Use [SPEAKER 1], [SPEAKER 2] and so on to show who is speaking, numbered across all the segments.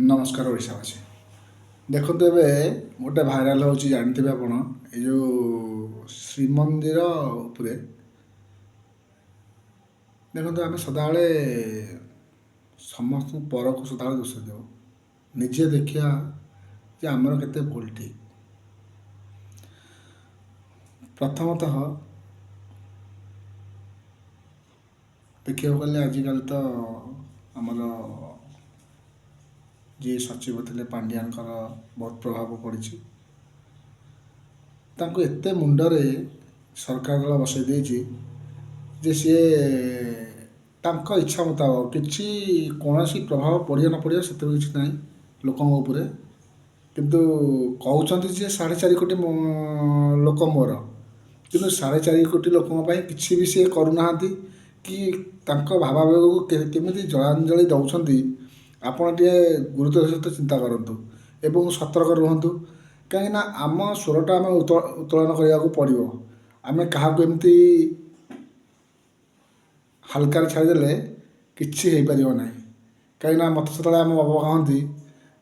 [SPEAKER 1] नमस्कार ओडावासी देखो ए गोटे भाइराल हो जानते आप ये श्रीमंदिर उपरे देखो आम सदाबले समस्त पर को सदा दोष देव निजे देखिया जे आमर केते भूल ठीक प्रथमतः देखा गले आजिकल तो आमर जी सचिव थे पांड्यान बहुत प्रभाव पड़ी एते मुंडरे सरकार दल बसई देछि जे सी इच्छा मुताबक किसी कौन प्रभाव पड़े न पड़े से किसी ना लोकों किंतु कहते जे 4.5 कोटी लोक मोर कि 4.5 कोटी लोकों किसी भी सी करूना कि भावावेग को केमी जलांजलि दौरान आपण टे गुरुत्व सहित चिंता करूँ एवं सतर्क रुहतु कहीं आम स्वरटा आम उत्तोलन करने को पड़ो आम क्या एमती हालकार छाड़देले कि पार ना कहीं मत से आम बाबा कहती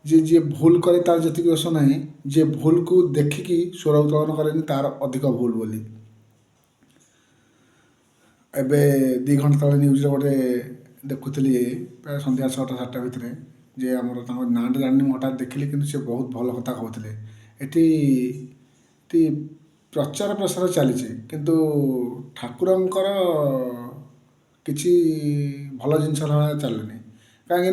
[SPEAKER 1] जी जी भूल करे तार जी दोष ना जी भूल को देखिकी स्वर उत्तोलन करे तार अधिक भूल बोली एबे 2 घंटा तले न्यूज गोटे देखुली प्राय संध्या 6टा 7टा भितर जे आमर नाटा जानी हठात देखिली कि से बहुत भल कथा कहते ये प्रचार प्रसार चली किंतु ठाकुरंकर किसी भल जिनस चलुनी कहीं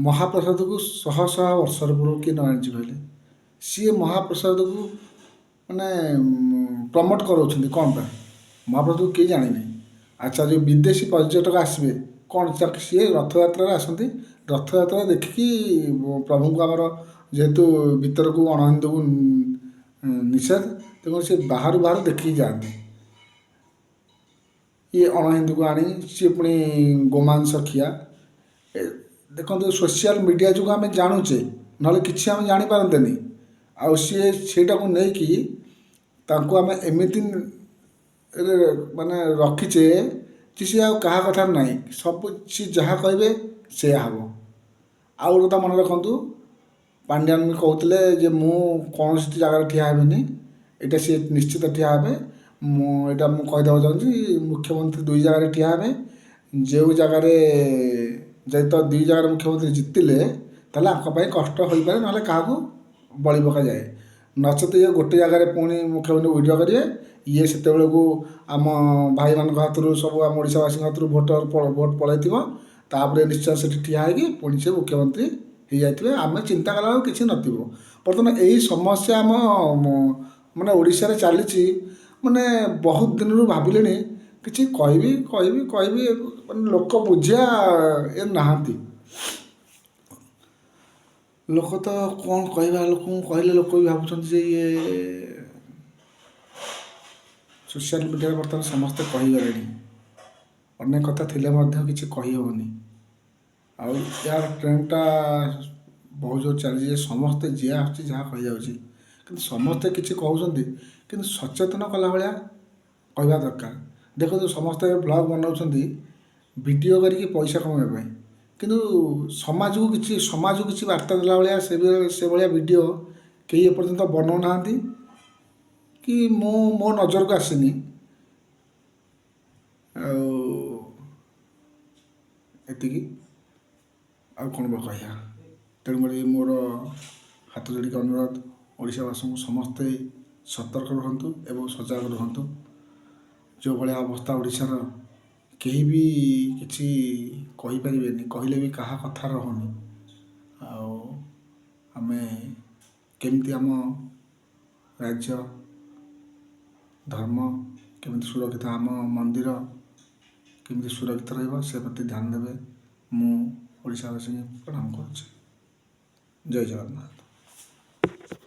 [SPEAKER 1] महाप्रसाद को शह शह वर्ष पूर्व किए न आनी कहले सी महाप्रसाद को माने प्रमोट कराउछन्ति कौन पर महाप्रसाद को किए जानी अच्छा जो विदेशी पर्यटक आसवे कौन सी रथयात्रा आसती रथयात्रा देखिकी प्रभु को आमर जेहेतु भीतर को अणहिंदू को निषेध तेणु सी बाहर बाहर देखिकी जाती ये अणहिंदू को आनी सी पुणी गोमांस खिया देखो सोशल मीडिया जो आम जानूचे ना कि आम जापारते आउ सीटा को लेकिन आम एमती माने रखीचे कि सी क्या कथा ना सब सी जहाँ कहे से हम आउ गोटे मन रखु पांड्यान भी कहते जे मु कौन जगह ठिया हेनी यहाँ सी निश्चित ठिया हे मुझा मुझे चाहिए मुख्यमंत्री 2 जगह ठिया हे जो जगार जब तो 2 जगह मुख्यमंत्री जितिले कष्ट हो पाए ना क्या बलि पका जाए नचेत ये गोटे जगह पुणी मुख्यमंत्री वीडियो करेंगे ये से आम भाई मान हाथ सब आम ओडावासी हाथ भोट पलैपर निश्चय से ठिया है पुणी से मुख्यमंत्री हो जाते आम चिंता कला कि नथिबो बर्तमान यही समस्या आम माने ओडिशा रे चली माने बहुत दिन भाविले कि कहि लोक बुझा ए नहांती लोक तो कौन कहवा लोक कहले लोक भी भावुं ये सोशल मीडिया बर्तमान समस्ते कहीगले अनेक कथा थिले कि कहीहनी आउ यार ट्रेंडटा बहुत जो चली समस्ते जी आस कही जाऊँगी कि समस्ते किसी कहते कि सचेतन कला भाया कहवा दरकार देखो समस्ते ब्लॉग बनाऊँ वीडियो करके पैसा कमाइबा किंतु समाज को किसी वार्ता देला भाया से भाया वीडियो कहीं एपर्यंत बनाऊना कि मो नजर को आसनी एतिकी आ कौन कह तेणुक मोर हाथ जोड़िक अनुरोध ओडावासी को समस्ते सतर्क रुहतु एवं सजग रुहतु जो भाया अवस्था ओडार कहीं भी किसी कहीपर कहले भी क्या कथा रहुनी आम केमती आम राज्य धर्म केमती सुरक्षित आम मंदिर केमती सुरक्षित रही प्रति ध्यान देवे मु ओडावासी प्रणाम करुच्ची जय जगन्नाथ।